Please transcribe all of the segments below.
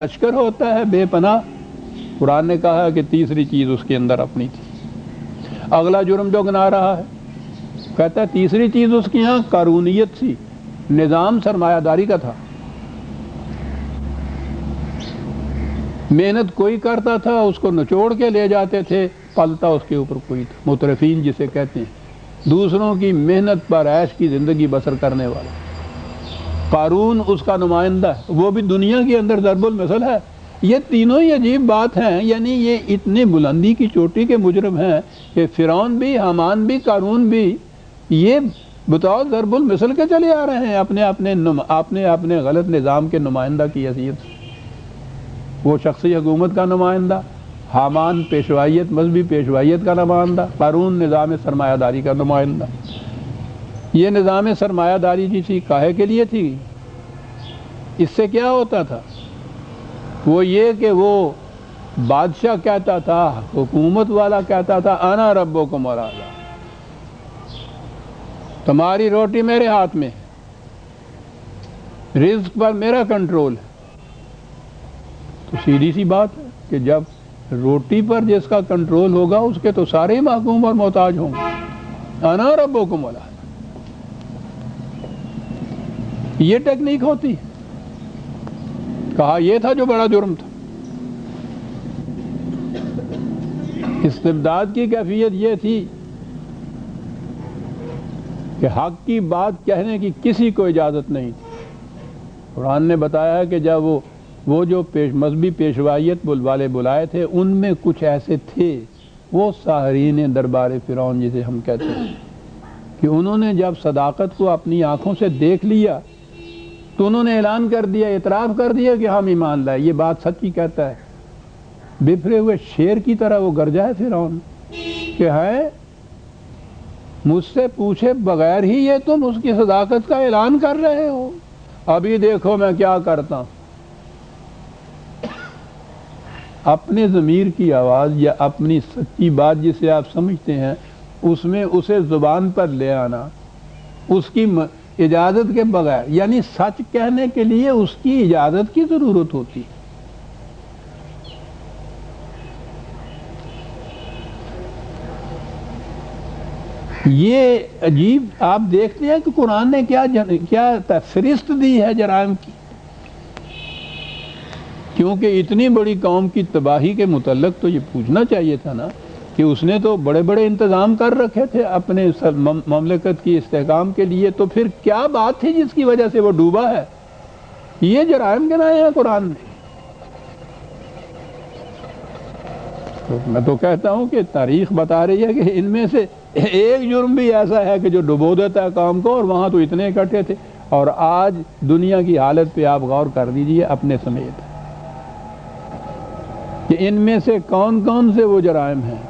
لشکر ہوتا ہے بے پناہ، قرآن نے کہا ہے کہ تیسری چیز اس کے اندر اپنی تھی۔ اگلا جرم جو گنا رہا ہے، کہتا ہے تیسری چیز اس کی یہاں قارونیت سی، نظام سرمایہ داری کا تھا۔ محنت کوئی کرتا تھا اس کو نچوڑ کے لے جاتے تھے، پلتا اس کے اوپر کوئی تھا، مترفین جسے کہتے ہیں، دوسروں کی محنت پر عیش کی زندگی بسر کرنے والا۔ قارون اس کا نمائندہ ہے، وہ بھی دنیا کے اندر ضرب المثل ہے۔ یہ تینوں ہی عجیب بات ہیں، یعنی یہ اتنے بلندی کی چوٹی کے مجرم ہیں کہ فرعون بھی، حامان بھی، قارون بھی یہ بطور ضرب المثل کے چلے آ رہے ہیں اپنے غلط نظام کے نمائندہ کی حیثیت سے۔ وہ شخصی حکومت کا نمائندہ، حامان پیشوائیت، مذہبی پیشوائیت کا نمائندہ، قارون نظام سرمایہ داری کا نمائندہ۔ یہ نظام سرمایہ داری جیسی کاہے کے لیے تھی؟ اس سے کیا ہوتا تھا؟ وہ یہ کہ وہ بادشاہ کہتا تھا، حکومت والا کہتا تھا انا ربکم الاعلی، تمہاری روٹی میرے ہاتھ میں، رزق پر میرا کنٹرول ہے۔ تو سیدھی سی بات ہے کہ جب روٹی پر جس کا کنٹرول ہوگا اس کے تو سارے محکوم اور محتاج ہوں گے۔ انا ربکم الاعلی، یہ ٹیکنیک ہوتی ہے۔ کہا یہ تھا جو بڑا جرم تھا۔ استبداد کی کیفیت یہ تھی کہ حق کی بات کہنے کی کسی کو اجازت نہیں تھی۔ قرآن نے بتایا ہے کہ جب وہ جو مذہبی پیشوائیت والے بلائے تھے، ان میں کچھ ایسے تھے، وہ ساحرین دربار فرعون جسے ہم کہتے ہیں، کہ انہوں نے جب صداقت کو اپنی آنکھوں سے دیکھ لیا تو انہوں نے اعلان کر دیا، اعتراف کر دیا کہ ہم ایمان لائے، یہ بات سچی کہتا ہے۔ بفرے ہوئے شیر کی طرح وہ گرجا ہے فرعون کہ ہے مجھ سے پوچھے بغیر ہی یہ تم اس کی صداقت کا اعلان کر رہے ہو، ابھی دیکھو میں کیا کرتا ہوں۔ اپنے ضمیر کی آواز یا اپنی سچی بات جسے آپ سمجھتے ہیں، اس میں اسے زبان پر لے آنا، اس کی اجازت کے بغیر، یعنی سچ کہنے کے لیے اس کی اجازت کی ضرورت ہوتی ہے۔ یہ عجیب آپ دیکھتے ہیں کہ قرآن نے کیا فہرست دی ہے جرائم کی، کیونکہ اتنی بڑی قوم کی تباہی کے متعلق تو یہ پوچھنا چاہیے تھا نا کہ اس نے تو بڑے بڑے انتظام کر رکھے تھے اپنے مملکت کی استحکام کے لیے، تو پھر کیا بات تھی جس کی وجہ سے وہ ڈوبا ہے؟ یہ جرائم گنائے ہیں قرآن نے۔ تو میں تو کہتا ہوں کہ تاریخ بتا رہی ہے کہ ان میں سے ایک جرم بھی ایسا ہے کہ جو ڈبو دیتا ہے قوم کو، اور وہاں تو اتنے اکٹھے تھے۔ اور آج دنیا کی حالت پہ آپ غور کر دیجئے اپنے سمیت کہ ان میں سے کون کون سے وہ جرائم ہیں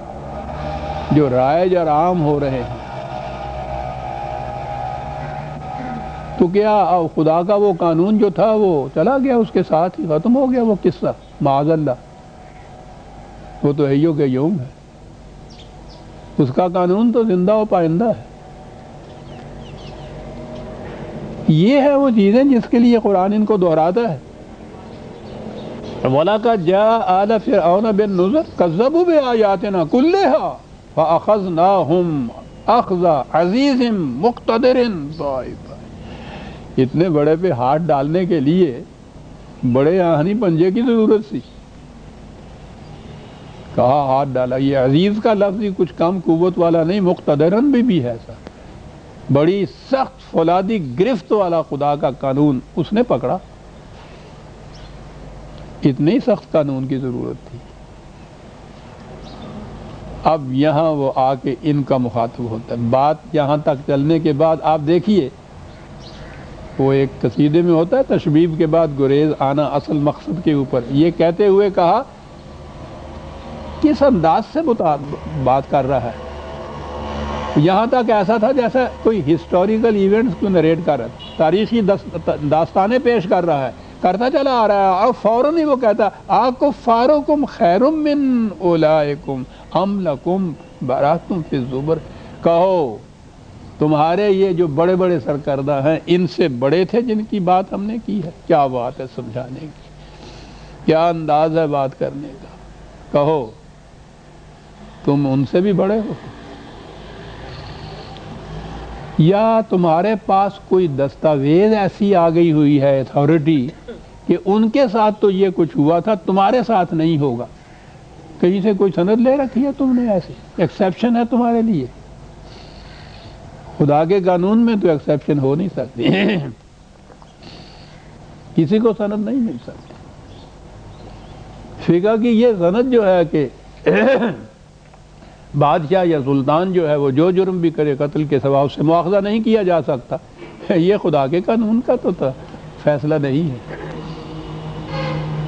جو رائج اور عام ہو رہے ہیں۔ تو کیا خدا کا وہ قانون جو تھا وہ چلا گیا، اس کے ساتھ ہی ختم ہو گیا وہ قصہ؟ معاذ اللہ، وہ تو حیو کے یوم ہے، اس کا قانون تو زندہ و پائندہ ہے۔ یہ ہے وہ چیزیں جس کے لیے قرآن ان کو دہراتا ہے۔ وَلَقَدْ جَاءَ آلَ فِرْعَوْنَ بِالنُّذُرِ كَذَّبُوا بِآيَاتِنَا كُلِّهَا فَأَخَذْنَاهُمْ أَخْذَ عَزِيزٍ مُقْتَدِرٍ۔ اتنے بڑے پہ ہاتھ ڈالنے کے لیے بڑے آہنی پنجے کی ضرورت تھی۔ کہا ہاتھ ڈالا، یہ عزیز کا لفظ ہی کچھ کم قوت والا نہیں، مقتدرن بھی ہے ایسا، بڑی سخت فولادی گرفت والا خدا کا قانون اس نے پکڑا۔ اتنی سخت قانون کی ضرورت تھی۔ اب یہاں وہ آ کے ان کا مخاطب ہوتا ہے۔ بات یہاں تک چلنے کے بعد آپ دیکھیے، وہ ایک قصیدے میں ہوتا ہے تشبیب کے بعد گریز آنا اصل مقصد کے اوپر، یہ کہتے ہوئے کہا کس انداز سے بات کر رہا ہے۔ یہاں تک ایسا تھا جیسا کوئی ہسٹوریکل ایونٹس کو نریٹ کر رہا ہے، تاریخی داستانیں پیش کر رہا ہے، کرتا چلا آ رہا ہے، اور فوراً ہی وہ کہتا اکفارکم خیر من اولئکم ام لکم براۃ فی الزبر۔ کہو تمہارے یہ جو بڑے بڑے سرکردہ ہیں ان سے بڑے تھے جن کی بات ہم نے کی ہے؟ کیا بات ہے سمجھانے کی۔ کیا انداز ہے بات کرنے کا؟ کہو تم ان سے بھی بڑے ہو، یا تمہارے پاس کوئی دستاویز ایسی آ گئی ہوئی ہے اتھارٹی کہ ان کے ساتھ تو یہ کچھ ہوا تھا، تمہارے ساتھ نہیں ہوگا؟ کہیں سے کوئی سند لے رکھی ہے تم نے؟ ایسے ایکسیپشن ہے تمہارے لیے؟ خدا کے قانون میں تو ایکسیپشن ہو نہیں سکتی کسی کو سند نہیں مل سکتی۔ فقہ کی یہ سند جو ہے کہ بادشاہ یا سلطان جو ہے وہ جو جرم بھی کرے قتل کے سوا اس سے مواخذہ نہیں کیا جا سکتا، یہ خدا کے قانون کا تو فیصلہ نہیں ہے۔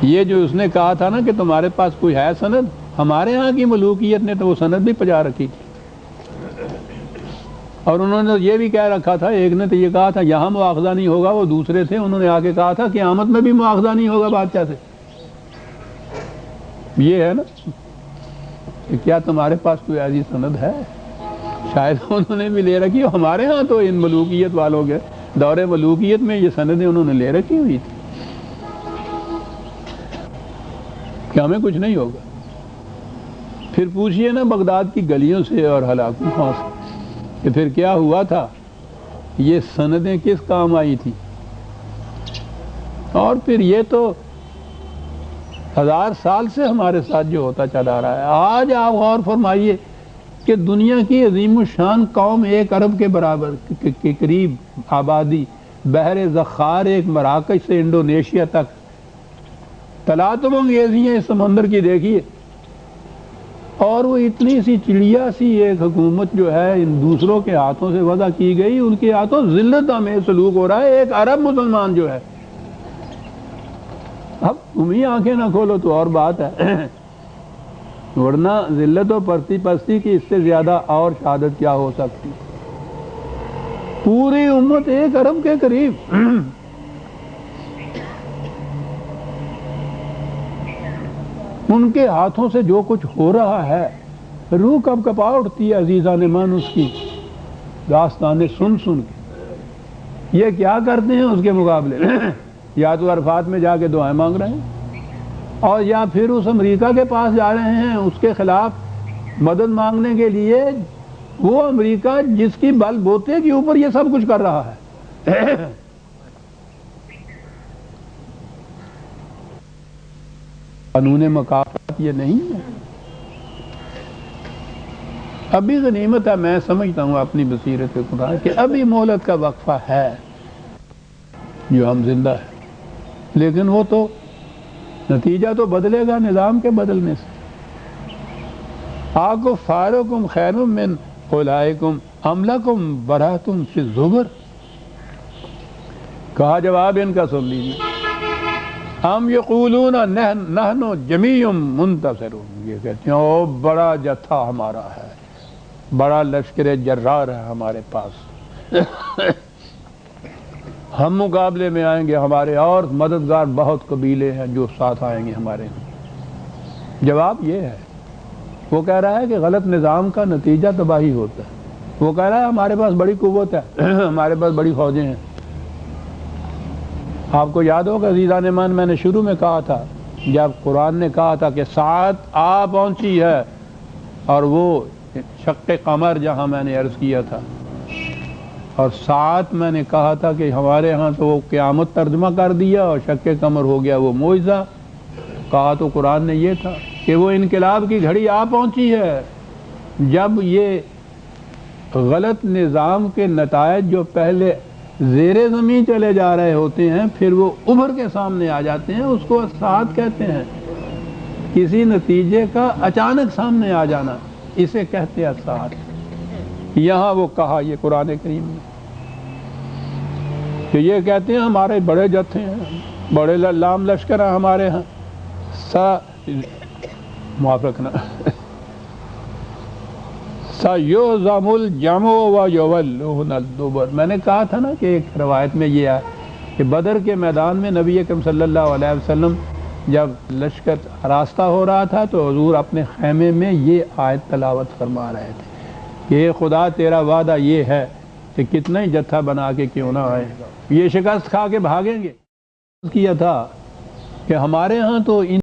یہ جو اس نے کہا تھا نا کہ تمہارے پاس کوئی ہے سند، ہمارے ہاں کی ملوکیت نے تو وہ سند بھی پجا رکھی تھی، اور انہوں نے یہ بھی کہہ رکھا تھا، ایک نے تو یہ کہا تھا یہاں مواخذہ نہیں ہوگا، وہ دوسرے تھے انہوں نے آ کے کہا تھا قیامت میں بھی مواخذہ نہیں ہوگا بادشاہ سے۔ یہ ہے نا کہ کیا تمہارے پاس کوئی ایسی سند ہے؟ شاید انہوں نے بھی لے رکھی، ہمارے ہاں تو ان ملوکیت والوں کے دور ملوکیت میں یہ سندیں انہوں نے لے رکھی ہوئی تھی کہ ہمیں کچھ نہیں ہوگا۔ پھر پوچھئے نا بغداد کی گلیوں سے اور ہلاکتوں سے کہ پھر کیا ہوا تھا، یہ سندیں کس کام آئی تھی؟ اور پھر یہ تو 1000 سال سے ہمارے ساتھ جو ہوتا چلا رہا ہے۔ آج آپ غور فرمائیے کہ دنیا کی عظیم الشان قوم 1 ارب کے برابر کے قریب آبادی، بحر زخار ایک مراکش سے انڈونیشیا تک، تلاطم انگیزی ہیں اس سمندر کی دیکھیے، اور وہ اتنی سی چڑیا سی ایک حکومت جو ہے ان دوسروں کے ہاتھوں سے وضع کی گئی، ان کے ہاتھوں ذلت میں سلوک ہو رہا ہے 1 ارب مسلمان جو ہے۔ اب تم ہی آنکھیں نہ کھولو تو اور بات ہے، ورنہ ذلت و پستی کی اس سے زیادہ اور شہادت کیا ہو سکتی؟ پوری امت 1 ارب کے قریب، ان کے ہاتھوں سے جو کچھ ہو رہا ہے، روح کب کپا اٹھتی ہے عزیزان من اس کی داستانیں سن سن کے۔ یہ کیا کرتے ہیں اس کے مقابلے میں؟ یا تو عرفات میں جا کے دعائیں مانگ رہے ہیں، اور یا پھر اس امریکہ کے پاس جا رہے ہیں اس کے خلاف مدد مانگنے کے لیے، وہ امریکہ جس کی بل بوتے کے اوپر یہ سب کچھ کر رہا ہے۔ قانون مکافات یہ نہیں ہے۔ ابھی غنیمت ہے، میں سمجھتا ہوں اپنی بصیرت خدا کہ ابھی مہلت کا وقفہ ہے جو ہم زندہ ہیں، لیکن وہ تو نتیجہ تو بدلے گا نظام کے بدلنے سے۔ آکفارکم خیر من اولئکم ام لکم براۃ فی الزبر، کہا جواب ان کا سن لیجیے، ہم یقولون نحن جمیع منتصرون، یہ کہتے ہیں او بڑا جتھا ہمارا ہے، بڑا لشکر جرار ہے ہمارے پاس، ہم مقابلے میں آئیں گے، ہمارے اور مددگار بہت قبیلے ہیں جو ساتھ آئیں گے ہمارے۔ جواب یہ ہے، وہ کہہ رہا ہے کہ غلط نظام کا نتیجہ تباہی ہوتا ہے، وہ کہہ رہا ہے ہمارے پاس بڑی قوت ہے، ہمارے پاس بڑی فوجیں ہیں۔ آپ کو یاد ہوگا عزیزان من، میں نے شروع میں کہا تھا جب قرآن نے کہا تھا کہ ساعت آ پہنچی ہے، اور وہ شق قمر جہاں میں نے عرض کیا تھا، اور ساعت میں نے کہا تھا کہ ہمارے ہاں تو وہ قیامت ترجمہ کر دیا اور شق قمر ہو گیا وہ معجزہ، کہا تو قرآن نے یہ تھا کہ وہ انقلاب کی گھڑی آ پہنچی ہے، جب یہ غلط نظام کے نتائج جو پہلے زیر زمین چلے جا رہے ہوتے ہیں پھر وہ ابھر کے سامنے آ جاتے ہیں، اس کو ساعت کہتے ہیں، کسی نتیجے کا اچانک سامنے آ جانا، اسے کہتے ہیں ساعت۔ یہاں وہ کہا یہ قرآن کریم میں کہ یہ کہتے ہیں ہمارے بڑے جتھے ہیں، بڑے لام لشکر ہیں ہمارے ہاں، معاف رکھنا، سَيُهْزَمُ الْجَمْعُ وَيُوَلُّونَ الدُّبُرَ۔ میں نے کہا تھا نا کہ ایک روایت میں یہ ہے کہ بدر کے میدان میں نبی اکرم صلی اللہ علیہ وسلم جب لشکر راستہ ہو رہا تھا تو حضور اپنے خیمے میں یہ آیت تلاوت فرما رہے تھے کہ خدا تیرا وعدہ یہ ہے کہ کتنا ہی جتھا بنا کے کیوں نہ آئے، یہ شکست کھا کے بھاگیں گے۔ کیا تھا کہ ہمارے ہاں تو ان